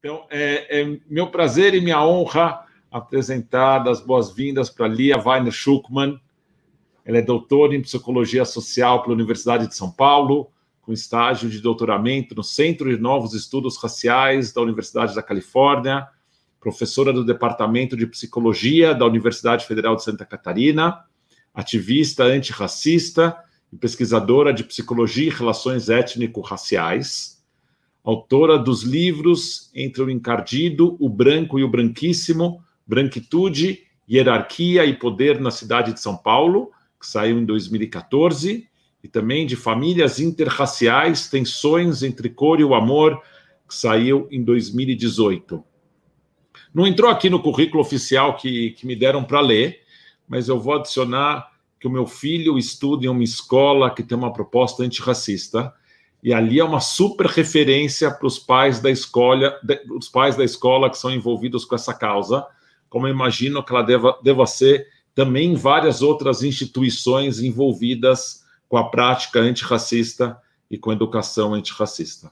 Então, é meu prazer e minha honra apresentar as boas-vindas para Lia Weiner-Schuckmann. Ela é doutora em Psicologia Social pela Universidade de São Paulo, com estágio de doutoramento no Centro de Novos Estudos Raciais da Universidade da Califórnia, professora do Departamento de Psicologia da Universidade Federal de Santa Catarina, ativista antirracista e pesquisadora de Psicologia e Relações Étnico-Raciais, autora dos livros Entre o Encardido, o Branco e o Branquíssimo, Branquitude, Hierarquia e Poder na Cidade de São Paulo, que saiu em 2014, e também de Famílias Interraciais, Tensões entre Cor e o Amor, que saiu em 2018. Não entrou aqui no currículo oficial que me deram para ler, mas eu vou adicionar que o meu filho estuda em uma escola que tem uma proposta antirracista, e ali é uma super referência para os pais da escola, que são envolvidos com essa causa, como eu imagino que ela deva ser também em várias outras instituições envolvidas com a prática antirracista e com a educação antirracista.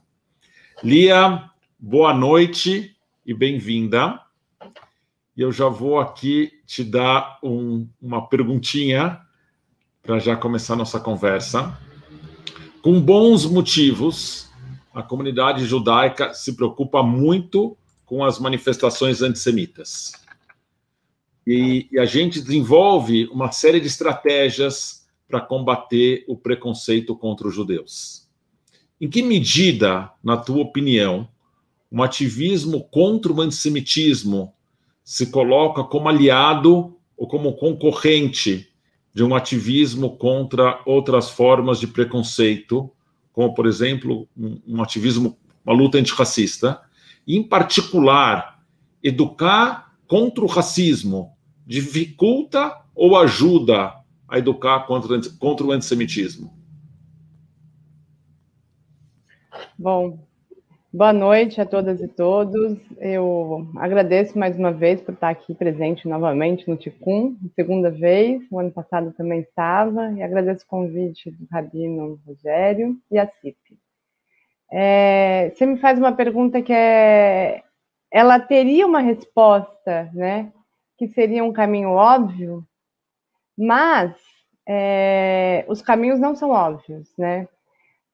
Lia, boa noite e bem-vinda. E eu já vou aqui te dar uma perguntinha para já começar nossa conversa. Com bons motivos, a comunidade judaica se preocupa muito com as manifestações antissemitas. E a gente desenvolve uma série de estratégias para combater o preconceito contra os judeus. Em que medida, na tua opinião, um ativismo contra o antissemitismo se coloca como aliado ou como concorrente de um ativismo contra outras formas de preconceito, como, por exemplo, um ativismo, uma luta antirracista, e, em particular, educar contra o racismo dificulta ou ajuda a educar contra o antissemitismo? Bom, boa noite a todas e todos. Eu agradeço mais uma vez por estar aqui presente novamente no Ticum, segunda vez. O ano passado também estava, e agradeço o convite do Rabino Rogério e a CIP. Você me faz uma pergunta que ela teria uma resposta, né, que seria um caminho óbvio, mas os caminhos não são óbvios, né?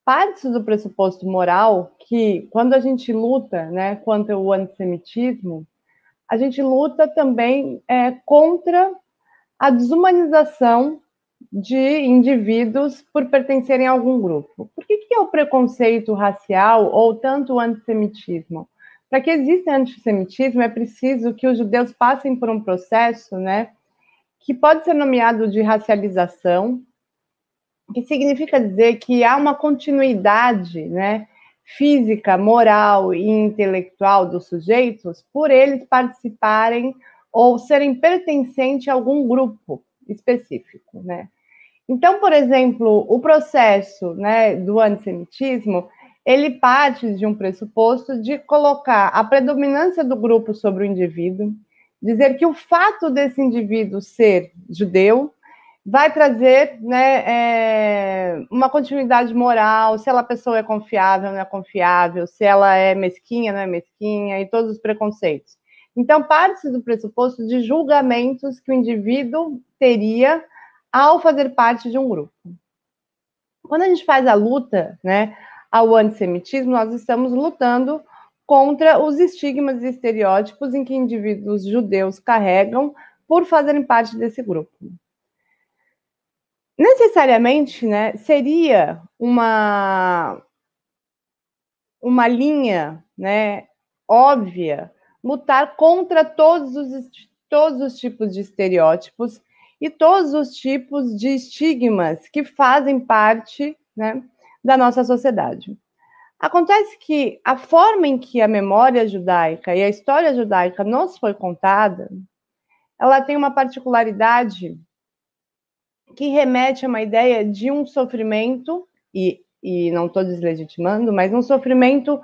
Parte do pressuposto moral que, quando a gente luta, né, contra o antissemitismo, a gente luta também contra a desumanização de indivíduos por pertencerem a algum grupo. Por que é o preconceito racial ou tanto o antissemitismo? Para que exista antissemitismo, é preciso que os judeus passem por um processo, né, que pode ser nomeado de racialização, que significa dizer que há uma continuidade, né, física, moral e intelectual dos sujeitos por eles participarem ou serem pertencentes a algum grupo específico, né? Então, por exemplo, o processo, né, do antissemitismo, ele parte de um pressuposto de colocar a predominância do grupo sobre o indivíduo, dizer que o fato desse indivíduo ser judeu vai trazer, né, uma continuidade moral, se a pessoa é confiável, não é confiável, se ela é mesquinha, não é mesquinha, e todos os preconceitos. Então, parte do pressuposto de julgamentos que o indivíduo teria ao fazer parte de um grupo. Quando a gente faz a luta, né, ao antissemitismo, nós estamos lutando contra os estigmas e estereótipos em que indivíduos judeus carregam por fazerem parte desse grupo. Necessariamente, né, seria uma linha, né, óbvia lutar contra todos os tipos de estereótipos e todos os tipos de estigmas que fazem parte, né, da nossa sociedade. Acontece que a forma em que a memória judaica e a história judaica nos foi contada, ela tem uma particularidade que remete a uma ideia de um sofrimento, e não estou deslegitimando, mas um sofrimento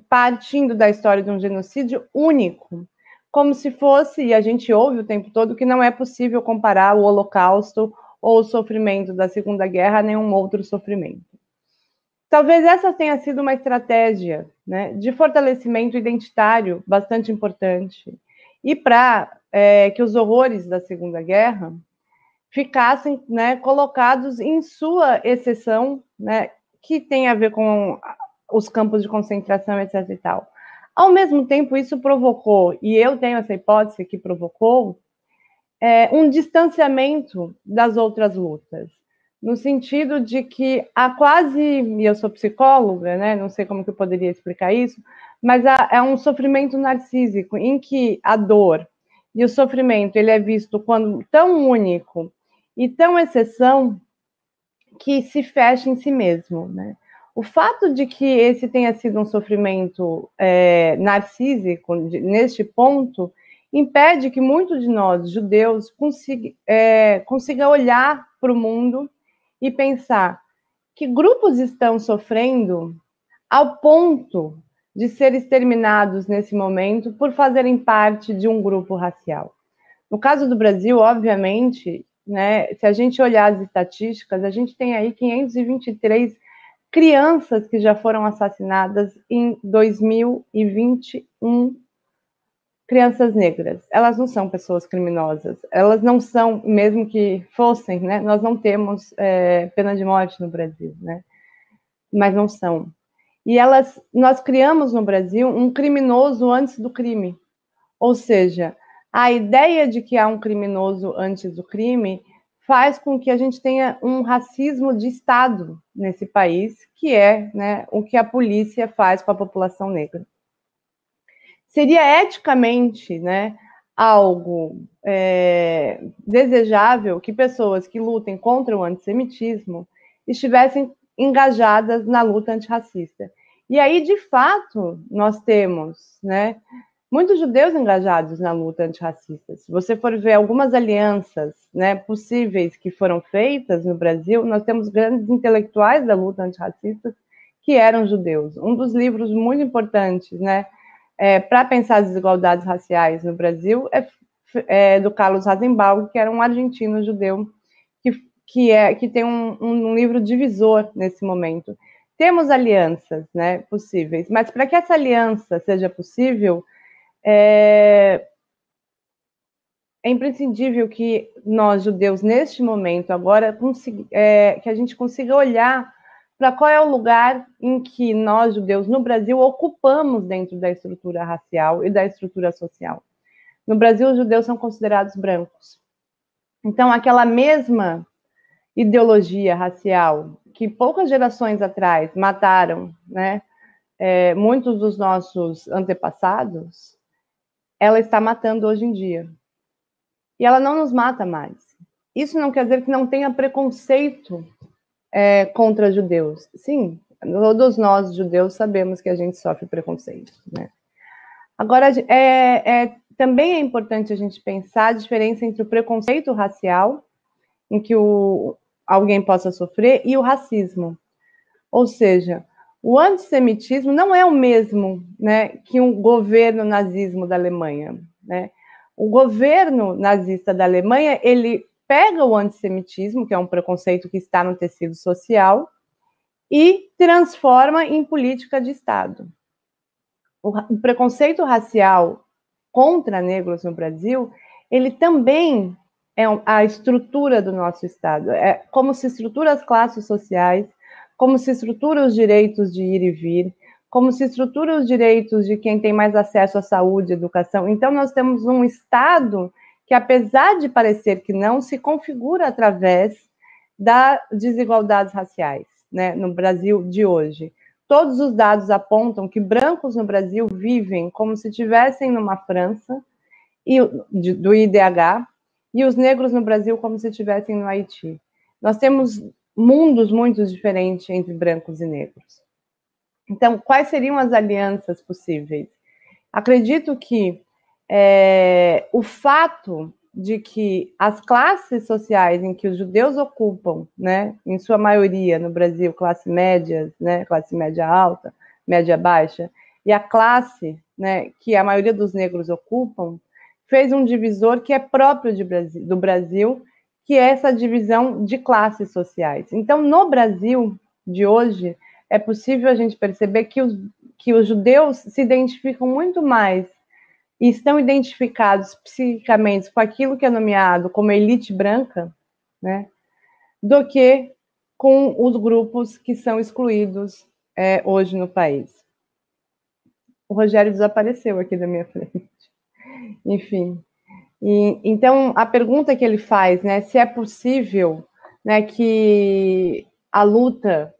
partindo da história de um genocídio único, como se fosse, e a gente ouve o tempo todo, que não é possível comparar o Holocausto ou o sofrimento da Segunda Guerra a nenhum outro sofrimento. Talvez essa tenha sido uma estratégia, né, de fortalecimento identitário bastante importante, e para que os horrores da Segunda Guerra ficassem, né, colocados em sua exceção, né, que tem a ver com os campos de concentração, etc. e tal. Ao mesmo tempo, isso provocou, e eu tenho essa hipótese que provocou, um distanciamento das outras lutas, no sentido de que há quase, e eu sou psicóloga, né, não sei como que eu poderia explicar isso, mas é um sofrimento narcísico, em que a dor e o sofrimento ele é visto quando tão único e tão exceção que se fecha em si mesmo, né? O fato de que esse tenha sido um sofrimento narcísico neste ponto impede que muitos de nós, judeus, consiga olhar para o mundo e pensar que grupos estão sofrendo ao ponto de ser exterminados nesse momento por fazerem parte de um grupo racial. No caso do Brasil, obviamente, né, se a gente olhar as estatísticas, a gente tem aí 523 crianças que já foram assassinadas em 2021, crianças negras. Elas não são pessoas criminosas, elas não são, mesmo que fossem, né, nós não temos pena de morte no Brasil, né, mas não são. E nós criamos no Brasil um criminoso antes do crime, ou seja, a ideia de que há um criminoso antes do crime faz com que a gente tenha um racismo de Estado nesse país, que é, né, o que a polícia faz com a população negra. Seria eticamente, né, algo desejável que pessoas que lutem contra o antissemitismo estivessem engajadas na luta antirracista. E aí, de fato, nós temos, né, muitos judeus engajados na luta antirracista. Se você for ver algumas alianças, né, possíveis que foram feitas no Brasil, nós temos grandes intelectuais da luta antirracista que eram judeus. Um dos livros muito importantes, né, para pensar as desigualdades raciais no Brasil é do Carlos Rasenbaum, que era um argentino judeu que tem um livro divisor nesse momento. Temos alianças, né, possíveis, mas para que essa aliança seja possível, é imprescindível que nós, judeus, neste momento, agora, que a gente consiga olhar para qual é o lugar em que nós, judeus, no Brasil, ocupamos dentro da estrutura racial e da estrutura social. No Brasil, os judeus são considerados brancos. Então, aquela mesma ideologia racial que poucas gerações atrás mataram, né, muitos dos nossos antepassados, ela está matando hoje em dia. E ela não nos mata mais. Isso não quer dizer que não tenha preconceito contra judeus. Sim, todos nós, judeus, sabemos que a gente sofre preconceito, né? Agora, também é importante a gente pensar a diferença entre o preconceito racial, em que alguém possa sofrer, e o racismo. Ou seja, o antissemitismo não é o mesmo, né, que um governo nazismo da Alemanha, né? O governo nazista da Alemanha, ele pega o antissemitismo, que é um preconceito que está no tecido social, e transforma em política de Estado. O preconceito racial contra negros no Brasil, ele também é a estrutura do nosso Estado. É como se estrutura as classes sociais, como se estrutura os direitos de ir e vir, como se estrutura os direitos de quem tem mais acesso à saúde e educação. Então, nós temos um Estado que, apesar de parecer que não, se configura através das desigualdades raciais, né, no Brasil de hoje. Todos os dados apontam que brancos no Brasil vivem como se estivessem numa França, do IDH, e os negros no Brasil como se estivessem no Haiti. Nós temos mundos muito diferentes entre brancos e negros. Então, quais seriam as alianças possíveis? Acredito que o fato de que as classes sociais em que os judeus ocupam, né, em sua maioria no Brasil, classe média, né, classe média alta, média baixa, e a classe, né, que a maioria dos negros ocupam, fez um divisor que é próprio do Brasil, que é essa divisão de classes sociais. Então, no Brasil de hoje, é possível a gente perceber que os judeus se identificam muito mais e estão identificados psiquicamente com aquilo que é nomeado como elite branca, né, do que com os grupos que são excluídos hoje no país. O Rogério desapareceu aqui da minha frente. Enfim. Então, a pergunta que ele faz, né, se é possível, né, que a luta,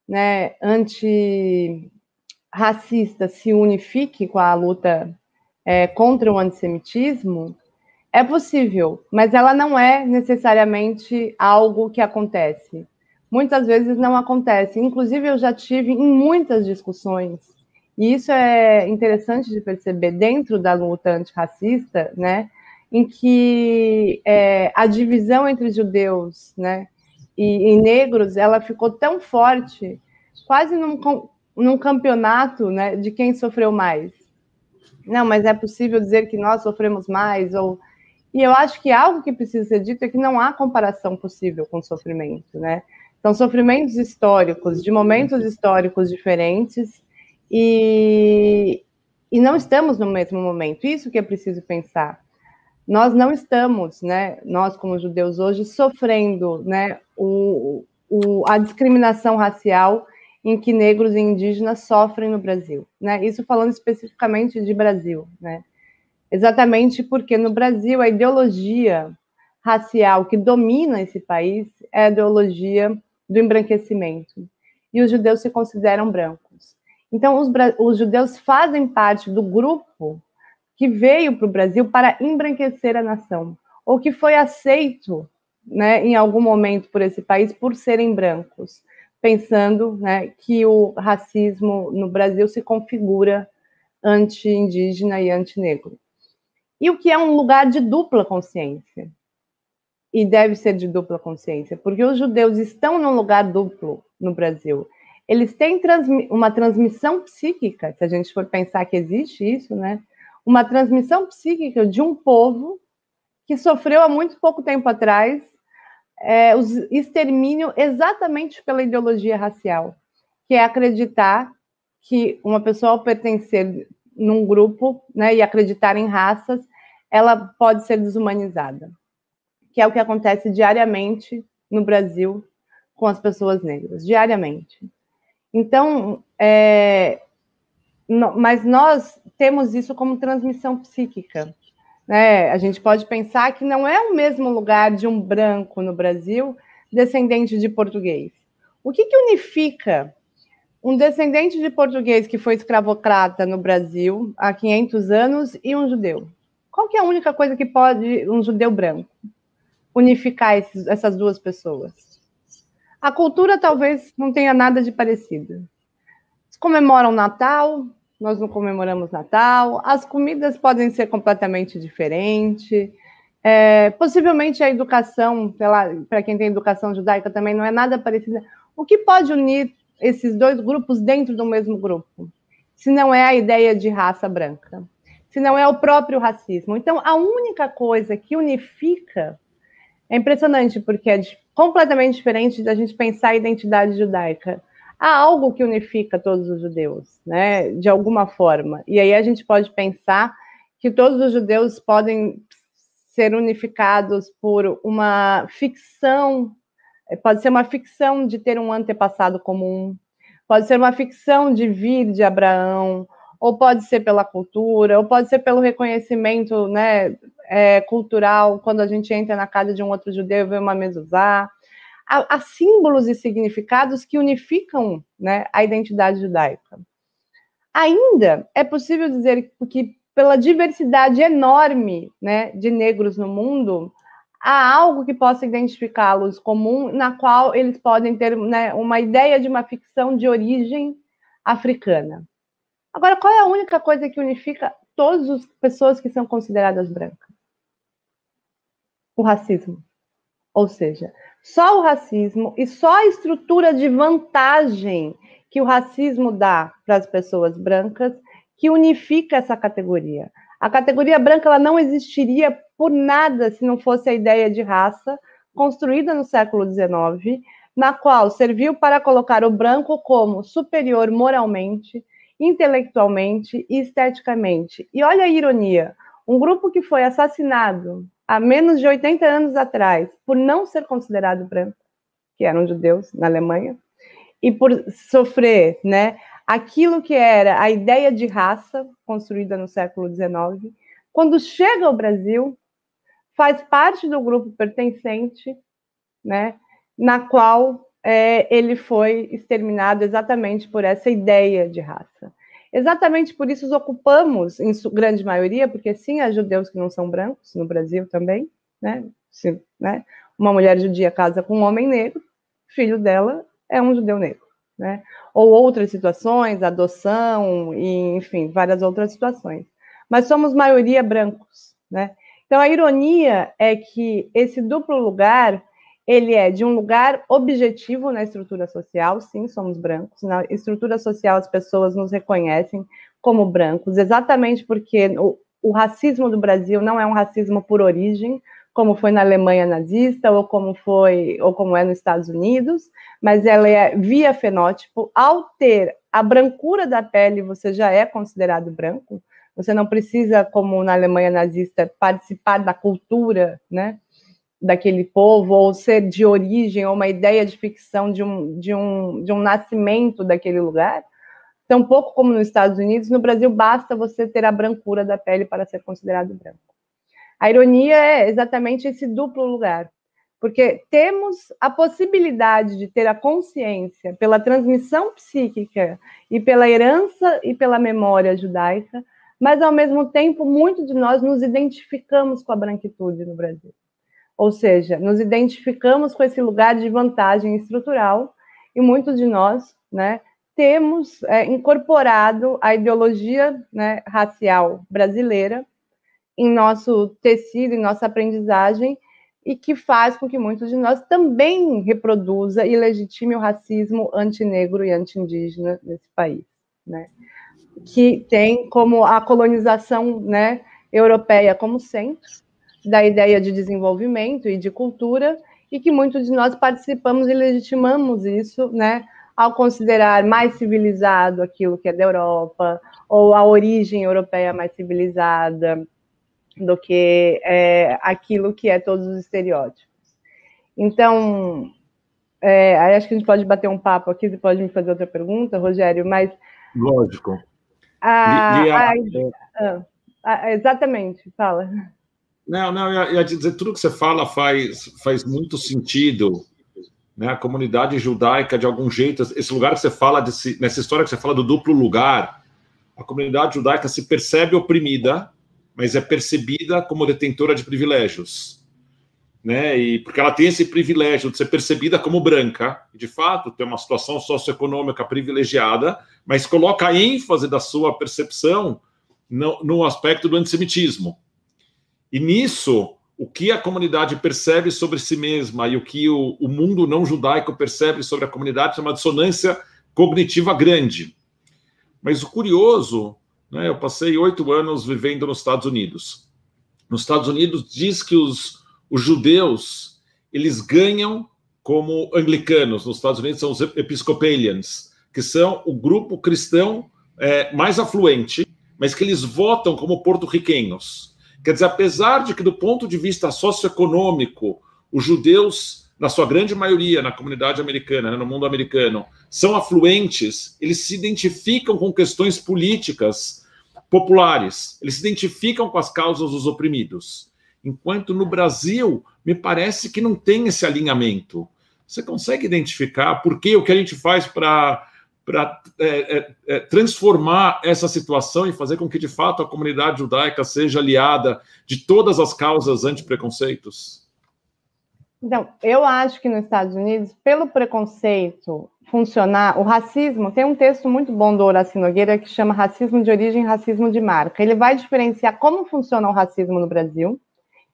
né, antirracista se unifique com a luta contra o antissemitismo, é possível, mas ela não é necessariamente algo que acontece. Muitas vezes não acontece. Inclusive, eu já tive em muitas discussões, e isso é interessante de perceber dentro da luta antirracista, né, em que a divisão entre judeus, né, e negros, ela ficou tão forte, quase num campeonato, né, de quem sofreu mais. Não, mas é possível dizer que nós sofremos mais, e eu acho que algo que precisa ser dito é que não há comparação possível com o sofrimento, né? São sofrimentos históricos, de momentos históricos diferentes, e não estamos no mesmo momento. Isso que é preciso pensar. Nós não estamos, né, nós como judeus hoje, sofrendo, né, a discriminação racial em que negros e indígenas sofrem no Brasil, né? Isso falando especificamente de Brasil, né? Exatamente porque no Brasil a ideologia racial que domina esse país é a ideologia do embranquecimento. E os judeus se consideram brancos. Então, os judeus fazem parte do grupo que veio para o Brasil para embranquecer a nação, ou que foi aceito, né, em algum momento por esse país por serem brancos, pensando, né, que o racismo no Brasil se configura anti-indígena e anti-negro. E o que é um lugar de dupla consciência. E deve ser de dupla consciência, porque os judeus estão num lugar duplo no Brasil. Eles têm uma transmissão psíquica, se a gente for pensar que existe isso, né? Uma transmissão psíquica de um povo que sofreu há muito pouco tempo atrás o extermínio exatamente pela ideologia racial, que é acreditar que uma pessoa, ao pertencer num grupo, né, e acreditar em raças, ela pode ser desumanizada, que é o que acontece diariamente no Brasil com as pessoas negras, diariamente. Então, mas nós temos isso como transmissão psíquica, né? A gente pode pensar que não é o mesmo lugar de um branco no Brasil, descendente de português. O que unifica um descendente de português que foi escravocrata no Brasil há 500 anos e um judeu? Qual que é a única coisa que pode um judeu branco unificar essas duas pessoas? A cultura talvez não tenha nada de parecido. Eles comemoram Natal, nós não comemoramos Natal, as comidas podem ser completamente diferentes, possivelmente a educação, para quem tem educação judaica também não é nada parecida. O que pode unir esses dois grupos dentro do mesmo grupo? Se não é a ideia de raça branca, se não é o próprio racismo. Então, a única coisa que unifica é impressionante, porque é completamente diferente da gente pensar a identidade judaica. Há algo que unifica todos os judeus, né, de alguma forma. E aí a gente pode pensar que todos os judeus podem ser unificados por uma ficção, pode ser uma ficção de ter um antepassado comum, pode ser uma ficção de vir de Abraão, ou pode ser pela cultura, ou pode ser pelo reconhecimento, né, cultural, quando a gente entra na casa de um outro judeu e vê uma mezuzá. Há símbolos e significados que unificam, né, a identidade judaica. Ainda é possível dizer que, pela diversidade enorme, né, de negros no mundo, há algo que possa identificá-los comum, na qual eles podem ter, né, uma ideia de uma ficção de origem africana. Agora, qual é a única coisa que unifica todas as pessoas que são consideradas brancas? O racismo. Ou seja, só o racismo e só a estrutura de vantagem que o racismo dá para as pessoas brancas que unifica essa categoria. A categoria branca ela não existiria por nada se não fosse a ideia de raça construída no século XIX na qual serviu para colocar o branco como superior moralmente, intelectualmente e esteticamente. E olha a ironia, um grupo que foi assassinado há menos de 80 anos atrás por não ser considerado branco, que eram judeus na Alemanha, e por sofrer, né, aquilo que era a ideia de raça construída no século XIX, quando chega ao Brasil, faz parte do grupo pertencente, né, na qual ele foi exterminado exatamente por essa ideia de raça. Exatamente por isso os ocupamos, em grande maioria, porque sim, há judeus que não são brancos, no Brasil também, né? Se, né? Uma mulher judia casa com um homem negro, filho dela é um judeu negro, né? Ou outras situações, adoção, e, enfim, várias outras situações. Mas somos maioria brancos, né? Então, a ironia é que esse duplo lugar, ele é de um lugar objetivo na estrutura social, sim, somos brancos. Na estrutura social, as pessoas nos reconhecem como brancos, exatamente porque o racismo do Brasil não é um racismo por origem, como foi na Alemanha nazista, ou como é nos Estados Unidos, mas ela é via fenótipo. Ao ter a brancura da pele, você já é considerado branco. Você não precisa, como na Alemanha nazista, participar da cultura, né, daquele povo, ou ser de origem, ou uma ideia de ficção de um nascimento daquele lugar. Tampouco como nos Estados Unidos, no Brasil basta você ter a brancura da pele para ser considerado branco. A ironia é exatamente esse duplo lugar, porque temos a possibilidade de ter a consciência pela transmissão psíquica e pela herança e pela memória judaica, mas, ao mesmo tempo, muitos de nós nos identificamos com a branquitude no Brasil. Ou seja, nos identificamos com esse lugar de vantagem estrutural e muitos de nós, né, temos incorporado a ideologia, né, racial brasileira em nosso tecido, em nossa aprendizagem, e que faz com que muitos de nós também reproduza e legitime o racismo antinegro e anti-indígena nesse país, né? Que tem como a colonização, né, europeia como centro da ideia de desenvolvimento e de cultura, e que muitos de nós participamos e legitimamos isso, né, ao considerar mais civilizado aquilo que é da Europa, ou a origem europeia mais civilizada do que aquilo que é todos os estereótipos. Então, aí acho que a gente pode bater um papo aqui, você pode me fazer outra pergunta, Rogério, mas... Lógico. Exatamente, fala. Não, eu ia dizer, tudo que você fala faz muito sentido, né? A comunidade judaica, de algum jeito, esse lugar que você fala, nessa história que você fala do duplo lugar, a comunidade judaica se percebe oprimida, mas é percebida como detentora de privilégios, né? E porque ela tem esse privilégio de ser percebida como branca, de fato, tem uma situação socioeconômica privilegiada, mas coloca a ênfase da sua percepção no aspecto do antissemitismo. E nisso, o que a comunidade percebe sobre si mesma e o que o mundo não judaico percebe sobre a comunidade é uma dissonância cognitiva grande. Mas o curioso, né, eu passei 8 anos vivendo nos Estados Unidos. Nos Estados Unidos diz que os judeus, eles ganham como anglicanos. Nos Estados Unidos são os Episcopalians, que são o grupo cristão mais afluente, mas que eles votam como porto-riquenhos. Quer dizer, apesar de que, do ponto de vista socioeconômico, os judeus, na sua grande maioria, na comunidade americana, né, no mundo americano, são afluentes, eles se identificam com questões políticas populares, eles se identificam com as causas dos oprimidos. Enquanto no Brasil, me parece que não tem esse alinhamento. Você consegue identificar por que o que a gente faz para transformar essa situação e fazer com que, de fato, a comunidade judaica seja aliada de todas as causas anti-preconceitos? Então, eu acho que nos Estados Unidos, pelo preconceito funcionar, o racismo, tem um texto muito bom do Horácio Nogueira que chama Racismo de Origem e Racismo de Marca. Ele vai diferenciar como funciona o racismo no Brasil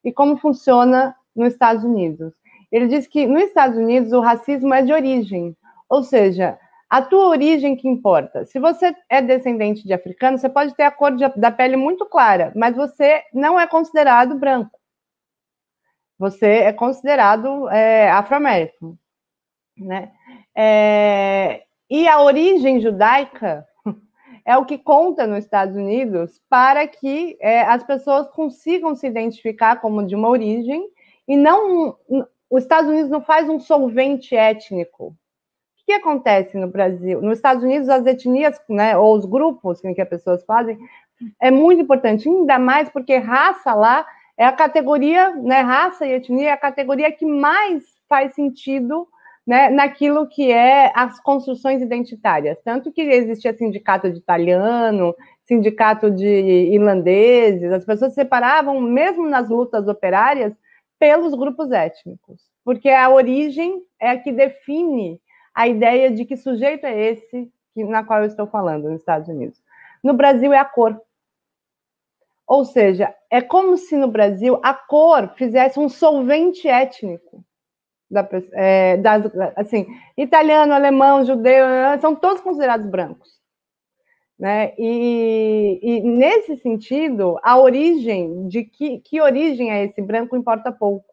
e como funciona nos Estados Unidos. Ele diz que nos Estados Unidos o racismo é de origem, ou seja, a tua origem que importa. Se você é descendente de africano, você pode ter a cor da pele muito clara, mas você não é considerado branco. Você é considerado afro-americano. né? E a origem judaica é o que conta nos Estados Unidos para que as pessoas consigam se identificar como de uma origem e não... Os Estados Unidos não faz um solvente étnico. O que acontece no Brasil? Nos Estados Unidos, as etnias, né, ou os grupos que as pessoas fazem, é muito importante, ainda mais porque raça lá é a categoria, né, raça e etnia é a categoria que mais faz sentido, né, naquilo que é as construções identitárias. Tanto que existia sindicato de italiano, sindicato de irlandeses, as pessoas se separavam, mesmo nas lutas operárias, pelos grupos étnicos, porque a origem é a que define a ideia de que sujeito é esse na qual eu estou falando, nos Estados Unidos. No Brasil é a cor. Ou seja, é como se no Brasil a cor fizesse um solvente étnico. Assim, italiano, alemão, judeu, são todos considerados brancos. Né? E nesse sentido, a origem, de que origem é esse branco importa pouco.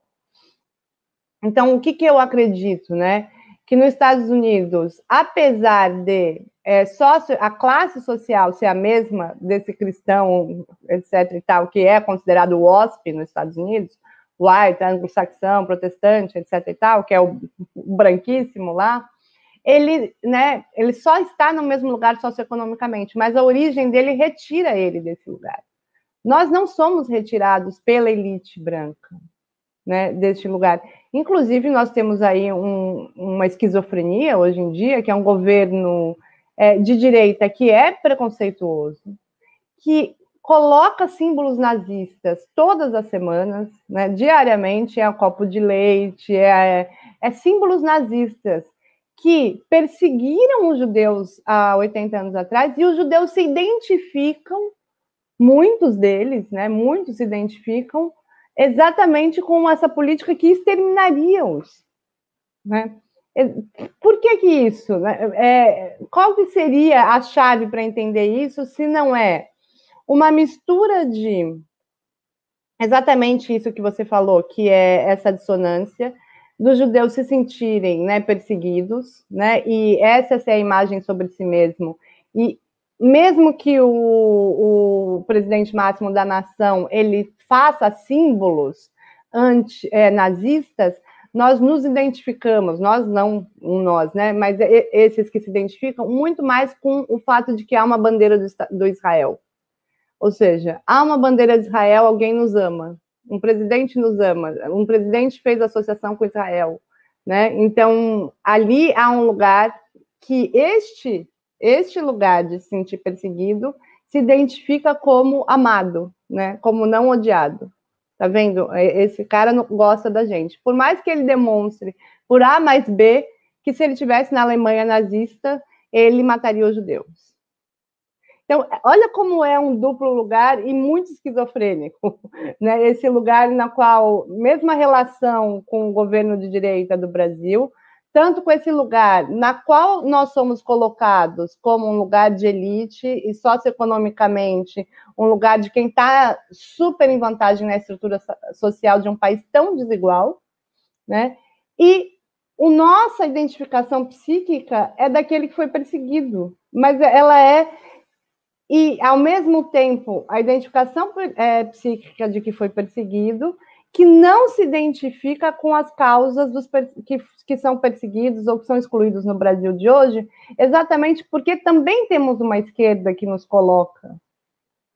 Então, o que eu acredito, né? Que nos Estados Unidos, apesar de a classe social ser a mesma desse cristão, etc. e tal, que é considerado o WASP nos Estados Unidos, white, anglo-saxão, protestante, etc. e tal, que é o branquíssimo lá, ele só está no mesmo lugar socioeconomicamente, mas a origem dele retira ele desse lugar. Nós não somos retirados pela elite branca, né, deste lugar. Inclusive, nós temos aí uma esquizofrenia hoje em dia, que é um governo de direita que é preconceituoso, que coloca símbolos nazistas todas as semanas, né, diariamente, é um copo de leite, símbolos nazistas que perseguiram os judeus há 80 anos atrás, e os judeus se identificam, muitos deles, né, muitos se identificam exatamente com essa política que exterminaria-os, né? Por que isso? Qual que seria a chave para entender isso, se não é uma mistura de exatamente isso que você falou, que é essa dissonância dos judeus se sentirem, né, perseguidos, né, e essa é a imagem sobre si mesmo, e mesmo que o presidente máximo da nação ele faça símbolos nazistas, nós nos identificamos, nós não nós, né, mas esses que se identificam muito mais com o fato de que há uma bandeira do Israel. Ou seja, há uma bandeira de Israel, alguém nos ama, um presidente nos ama, um presidente fez associação com Israel, né? Então, ali há um lugar que este lugar de se sentir perseguido se identifica como amado, né? Como não odiado. Tá vendo? Esse cara não gosta da gente. Por mais que ele demonstre por A mais B que se ele estivesse na Alemanha nazista, ele mataria os judeus. Então, olha como é um duplo lugar e muito esquizofrênico, né? Esse lugar na qual, mesma relação com o governo de direita do Brasil, tanto com esse lugar na qual nós somos colocados como um lugar de elite e socioeconomicamente um lugar de quem está super em vantagem na estrutura social de um país tão desigual, né? E a nossa identificação psíquica é daquele que foi perseguido, mas ela e, ao mesmo tempo, a identificação psíquica de que foi perseguido, que não se identifica com as causas que são perseguidos ou que são excluídos no Brasil de hoje, exatamente porque também temos uma esquerda que nos coloca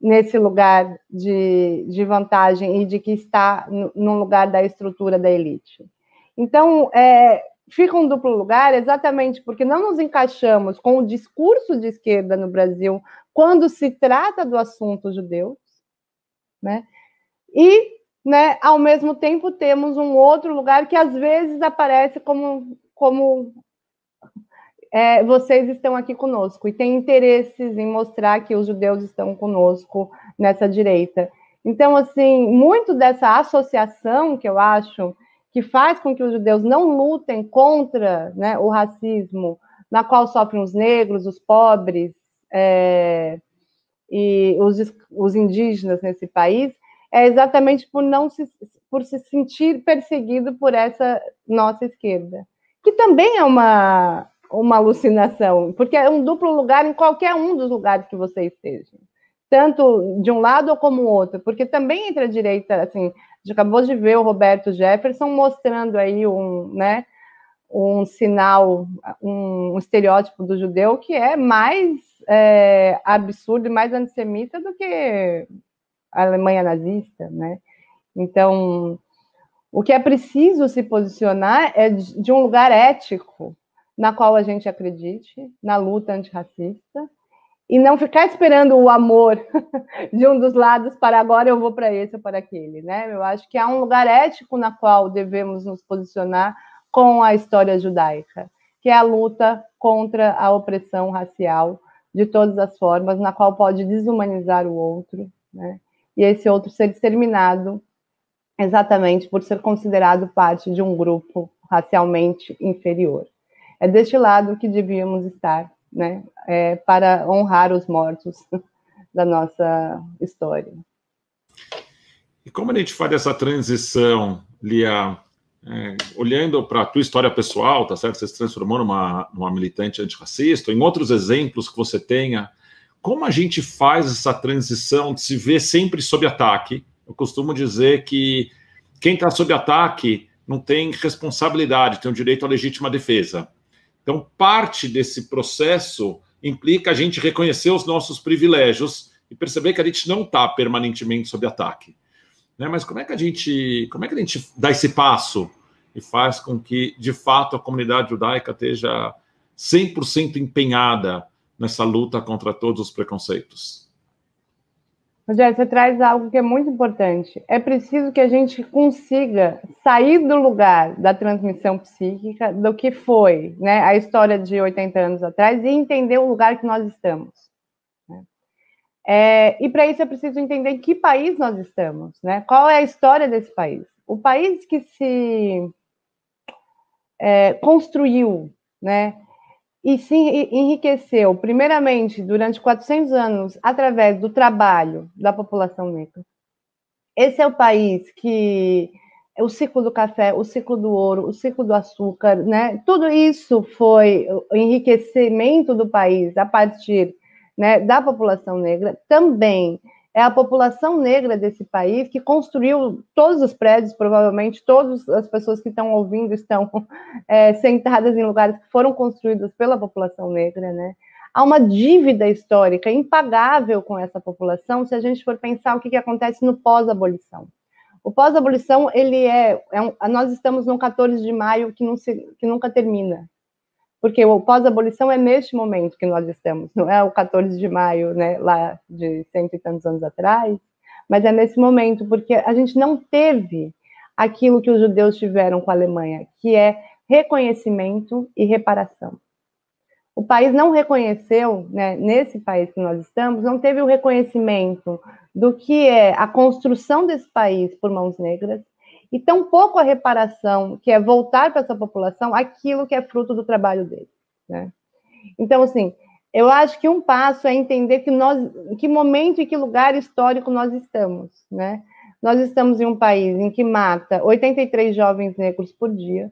nesse lugar de vantagem e de que está no lugar da estrutura da elite. Então, fica um duplo lugar exatamente porque não nos encaixamos com o discurso de esquerda no Brasil quando se trata do assunto judeus, né? E, né, ao mesmo tempo, temos um outro lugar que às vezes aparece como vocês estão aqui conosco e têm interesses em mostrar que os judeus estão conosco nessa direita. Então, assim, muito dessa associação que eu acho que faz com que os judeus não lutem contra, né, o racismo, na qual sofrem os negros, os pobres, e os indígenas nesse país, é exatamente por se sentir perseguido por essa nossa esquerda, que também é uma alucinação, porque é um duplo lugar em qualquer um dos lugares que você esteja, tanto de um lado ou como o outro, porque também entre a direita, assim, a gente acabou de ver o Roberto Jefferson mostrando aí um sinal, um estereótipo do judeu que é mais absurdo e mais antissemita do que a Alemanha nazista, né? Então, o que é preciso se posicionar é de um lugar ético, na qual a gente acredite, na luta antirracista, e não ficar esperando o amor de um dos lados para agora eu vou para esse ou para aquele, né? Eu acho que há um lugar ético na qual devemos nos posicionar com a história judaica, que é a luta contra a opressão racial de todas as formas, na qual pode desumanizar o outro, né? E esse outro ser exterminado exatamente por ser considerado parte de um grupo racialmente inferior. É deste lado que devíamos estar, né? Para honrar os mortos da nossa história. E como a gente faz essa transição, Lia, olhando para a tua história pessoal, tá certo? Você se transformou numa militante antirracista, em outros exemplos que você tenha, como a gente faz essa transição de se ver sempre sob ataque? Eu costumo dizer que quem está sob ataque não tem responsabilidade, tem o direito à legítima defesa. Então, parte desse processo implica a gente reconhecer os nossos privilégios e perceber que a gente não está permanentemente sob ataque. Né? Mas como é que a gente dá esse passo e faz com que, de fato, a comunidade judaica esteja 100% empenhada nessa luta contra todos os preconceitos? Rogério, você traz algo que é muito importante. É preciso que a gente consiga sair do lugar da transmissão psíquica, do que foi, né, a história de 80 anos atrás, e entender o lugar que nós estamos. Né? E para isso é preciso entender em que país nós estamos, né? Qual é a história desse país. O país que se construiu, né, e se enriqueceu, primeiramente, durante 400 anos, através do trabalho da população negra. Esse é o país que o ciclo do café, o ciclo do ouro, o ciclo do açúcar, né? Tudo isso foi o enriquecimento do país a partir, né, da população negra. Também é a população negra desse país que construiu todos os prédios, provavelmente todas as pessoas que estão ouvindo estão sentadas em lugares que foram construídos pela população negra, né? Há uma dívida histórica impagável com essa população se a gente for pensar o que acontece no pós-abolição. O pós-abolição, nós estamos no 14 de maio que nunca termina, porque o pós-abolição é neste momento que nós estamos, não é o 14 de maio, né, lá de 100 e tantos anos atrás, mas é nesse momento, porque a gente não teve aquilo que os judeus tiveram com a Alemanha, que é reconhecimento e reparação. O país não reconheceu, né, nesse país que nós estamos, não teve o reconhecimento do que é a construção desse país por mãos negras, e tampouco a reparação, que é voltar para essa população aquilo que é fruto do trabalho deles. Né? Então, assim, eu acho que um passo é entender em que momento e que lugar histórico nós estamos. Né? Nós estamos em um país em que mata 83 jovens negros por dia.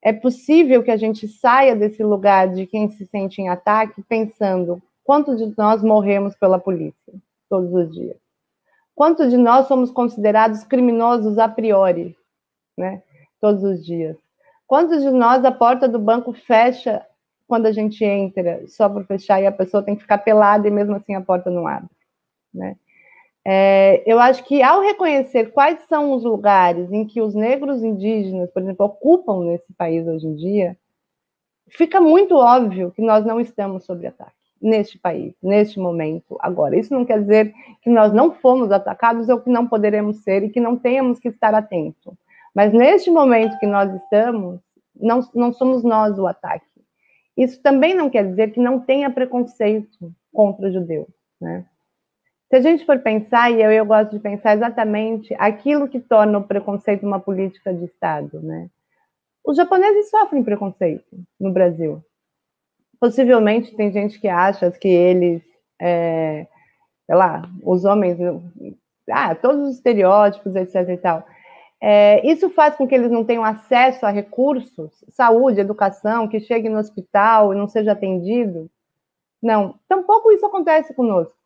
É possível que a gente saia desse lugar de quem se sente em ataque pensando quantos de nós morremos pela polícia todos os dias? Quantos de nós somos considerados criminosos a priori, né? Todos os dias? Quantos de nós a porta do banco fecha quando a gente entra, só para fechar, e a pessoa tem que ficar pelada e mesmo assim a porta não abre, né? Eu acho que ao reconhecer quais são os lugares em que os negros indígenas, por exemplo, ocupam nesse país hoje em dia, fica muito óbvio que nós não estamos sob ataque neste país, neste momento, agora. Isso não quer dizer que nós não fomos atacados ou que não poderemos ser e que não tenhamos que estar atentos. Mas neste momento que nós estamos, não somos nós o ataque. Isso também não quer dizer que não tenha preconceito contra os judeus, né? Se a gente for pensar, e eu gosto de pensar exatamente aquilo que torna o preconceito uma política de Estado, né? Os japoneses sofrem preconceito no Brasil. Possivelmente tem gente que acha que eles, sei lá, os homens, todos os estereótipos, etc e tal. Isso faz com que eles não tenham acesso a recursos, saúde, educação, que chegue no hospital e não seja atendido? Não, tampouco isso acontece conosco.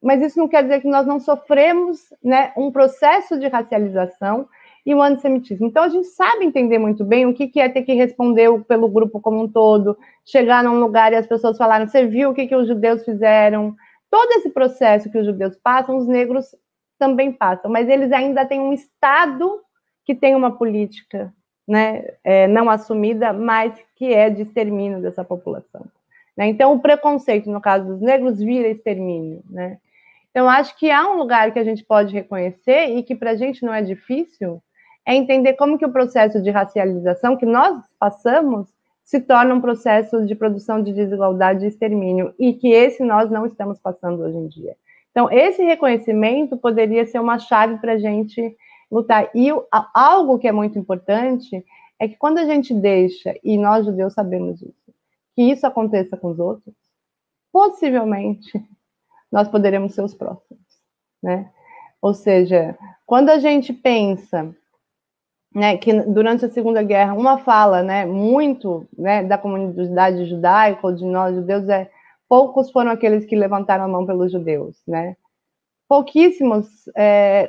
Mas isso não quer dizer que nós não sofremos, né, um processo de racialização e o antissemitismo. Então, a gente sabe entender muito bem o que é ter que responder pelo grupo como um todo, chegar num lugar e as pessoas falaram, você viu o que os judeus fizeram? Todo esse processo que os judeus passam, os negros também passam, mas eles ainda têm um Estado que tem uma política, né, não assumida, mas que é de extermínio dessa população. Né? Então, o preconceito, no caso dos negros, vira extermínio, né? Então, acho que há um lugar que a gente pode reconhecer e que para a gente não é difícil, é entender como que o processo de racialização que nós passamos se torna um processo de produção de desigualdade e extermínio, e que esse nós não estamos passando hoje em dia. Então, esse reconhecimento poderia ser uma chave para a gente lutar. E algo que é muito importante é que quando a gente deixa, e nós judeus sabemos isso, que isso aconteça com os outros, possivelmente nós poderemos ser os próximos, né? Ou seja, quando a gente pensa, né, que durante a Segunda Guerra, uma fala, né, muito, né, da comunidade judaica, ou de nós judeus, poucos foram aqueles que levantaram a mão pelos judeus, né? Pouquíssimos.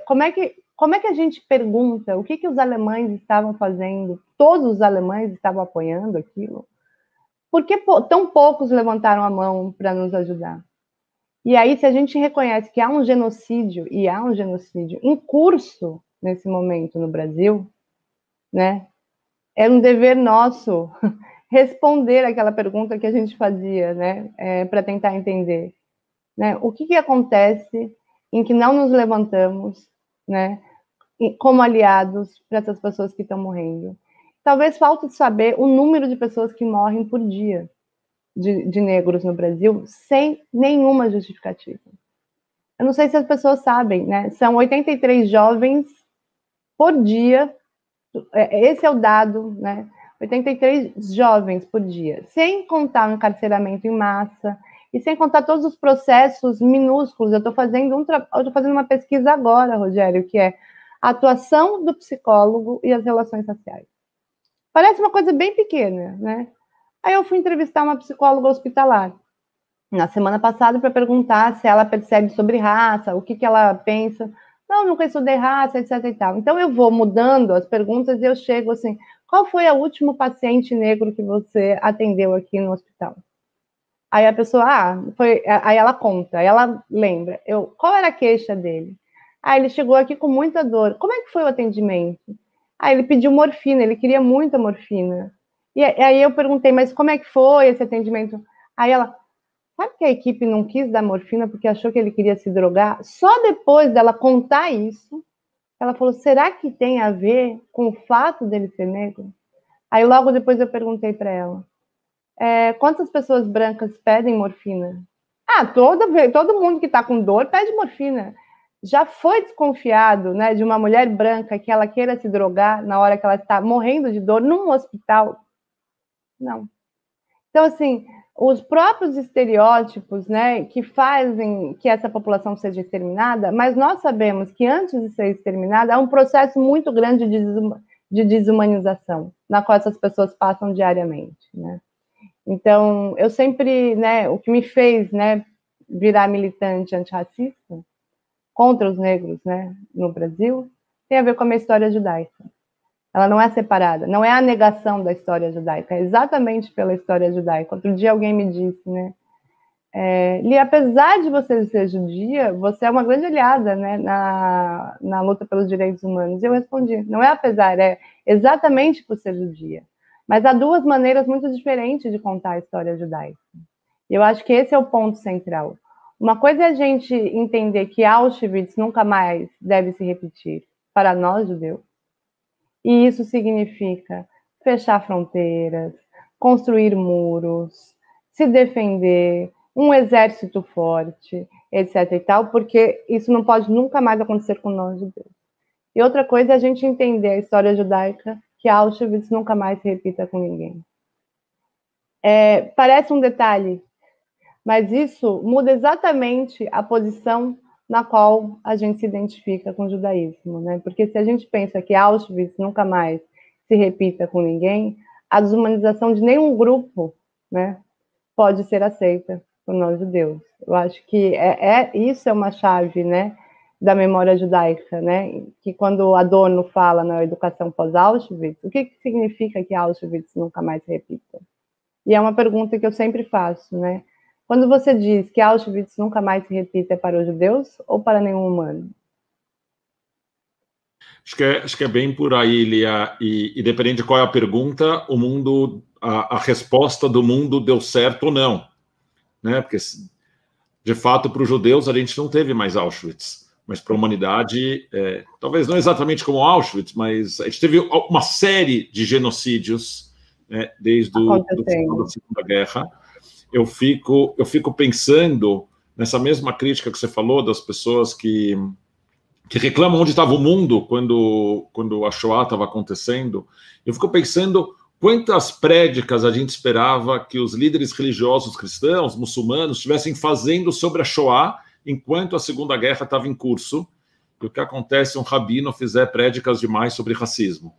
Como é que a gente pergunta o que os alemães estavam fazendo? Todos os alemães estavam apoiando aquilo? Por que tão poucos levantaram a mão para nos ajudar? E aí, se a gente reconhece que há um genocídio, e há um genocídio em curso nesse momento no Brasil, né, é um dever nosso responder aquela pergunta que a gente fazia, né, para tentar entender, né, o que acontece em que não nos levantamos, né, como aliados para essas pessoas que estão morrendo. Talvez falte saber o número de pessoas que morrem por dia de negros no Brasil sem nenhuma justificativa. Eu não sei se as pessoas sabem, né? São 83 jovens por dia. Esse é o dado, né? 83 jovens por dia, sem contar o encarceramento em massa e sem contar todos os processos minúsculos. Eu estou fazendo uma pesquisa agora, Rogério, que é a atuação do psicólogo e as relações raciais. Parece uma coisa bem pequena, né? Aí eu fui entrevistar uma psicóloga hospitalar na semana passada para perguntar se ela percebe sobre raça, o que ela pensa. Não, nunca estudei raça, etc e tal. Então eu vou mudando as perguntas e eu chego assim, qual foi o último paciente negro que você atendeu aqui no hospital? Aí a pessoa, aí ela conta, aí ela lembra, qual era a queixa dele? Ele chegou aqui com muita dor. Como é que foi o atendimento? Ele pediu morfina, ele queria muita morfina. E aí eu perguntei, mas como é que foi esse atendimento? Aí ela, sabe que a equipe não quis dar morfina porque achou que ele queria se drogar? Só depois dela contar isso, ela falou, será que tem a ver com o fato dele ser negro? Aí logo depois eu perguntei para ela, quantas pessoas brancas pedem morfina? Todo mundo que está com dor pede morfina. Já foi desconfiado, né, de uma mulher branca que ela queira se drogar na hora que ela está morrendo de dor num hospital? Não. Então, assim, os próprios estereótipos, né, que fazem que essa população seja exterminada, mas nós sabemos que antes de ser exterminada, há um processo muito grande de desumanização, na qual essas pessoas passam diariamente, né? Então, eu sempre, né, o que me fez, né, virar militante antirracista contra os negros, né, no Brasil, tem a ver com a minha história judaica. Ela não é separada, não é a negação da história judaica, é exatamente pela história judaica. Outro dia alguém me disse, né, Li, apesar de você ser judia, você é uma grande aliada, né, na luta pelos direitos humanos. E eu respondi, não é apesar, é exatamente por ser judia. Mas há duas maneiras muito diferentes de contar a história judaica. E eu acho que esse é o ponto central. Uma coisa é a gente entender que Auschwitz nunca mais deve se repetir para nós, judeus. E isso significa fechar fronteiras, construir muros, se defender, um exército forte, etc e tal, porque isso não pode nunca mais acontecer com nós, judeus. E outra coisa é a gente entender a história judaica, que Auschwitz nunca mais se repita com ninguém. Parece um detalhe, mas isso muda exatamente a posição na qual a gente se identifica com o judaísmo, né? Porque se a gente pensa que Auschwitz nunca mais se repita com ninguém, a desumanização de nenhum grupo, né, pode ser aceita por nós judeus. Eu acho que isso é uma chave, né, da memória judaica, né? Que quando Adorno fala na educação pós-Auschwitz, o que significa que Auschwitz nunca mais se repita? E é uma pergunta que eu sempre faço, né? Quando você diz que Auschwitz nunca mais se repita, é para os judeus ou para nenhum humano? Acho que é bem por aí, Lia, e dependendo de qual é a pergunta, a resposta do mundo deu certo ou não, né? Porque, de fato, para os judeus, a gente não teve mais Auschwitz, mas para a humanidade, talvez não exatamente como Auschwitz, mas a gente teve uma série de genocídios, né, desde o final da Segunda Guerra. Eu fico pensando nessa mesma crítica que você falou das pessoas que reclamam onde estava o mundo quando a Shoah estava acontecendo. Eu fico pensando quantas prédicas a gente esperava que os líderes religiosos cristãos, muçulmanos, estivessem fazendo sobre a Shoah enquanto a Segunda Guerra estava em curso. E o que acontece se um rabino fizer prédicas demais sobre racismo?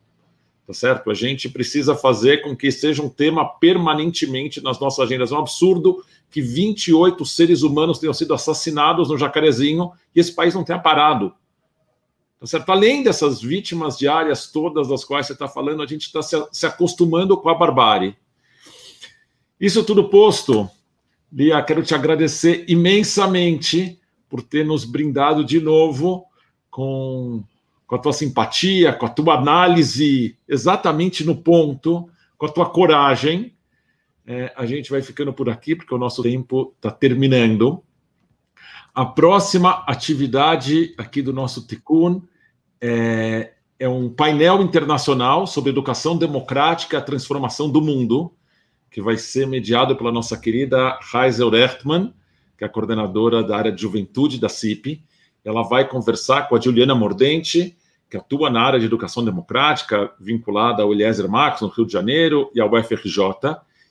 Tá certo? A gente precisa fazer com que seja um tema permanentemente nas nossas agendas. É um absurdo que 28 seres humanos tenham sido assassinados no Jacarezinho e esse país não tenha parado. Tá certo? Além dessas vítimas diárias todas das quais você está falando, a gente está se acostumando com a barbárie. Isso tudo posto, Lia, quero te agradecer imensamente por ter nos brindado de novo com a tua simpatia, com a tua análise exatamente no ponto, com a tua coragem. A gente vai ficando por aqui, porque o nosso tempo está terminando. A próxima atividade aqui do nosso Tikkun é um painel internacional sobre educação democrática e a transformação do mundo, que vai ser mediado pela nossa querida Heisel Rechtmann, que é a coordenadora da área de juventude da CIP. Ela vai conversar com a Juliana Mordente, que atua na área de educação democrática, vinculada ao Eliezer Max, no Rio de Janeiro, e ao UFRJ,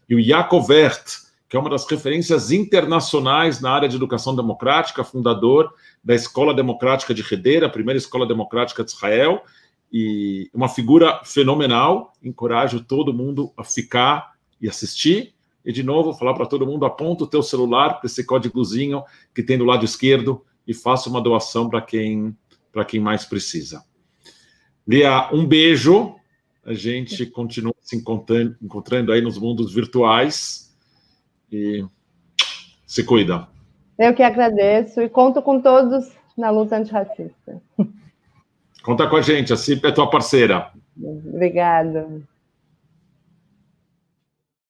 e o Yaakov Wert, que é uma das referências internacionais na área de educação democrática, fundador da Escola Democrática de Hedera, a primeira escola democrática de Israel, e uma figura fenomenal. Encorajo todo mundo a ficar e assistir. E, de novo, falar para todo mundo, aponta o teu celular para esse códigozinho que tem do lado esquerdo e faça uma doação para quem mais precisa. Lia, um beijo. A gente continua se encontrando aí nos mundos virtuais. E se cuida. Eu que agradeço e conto com todos na luta antirracista. Conta com a gente, a CIP é tua parceira. Obrigada.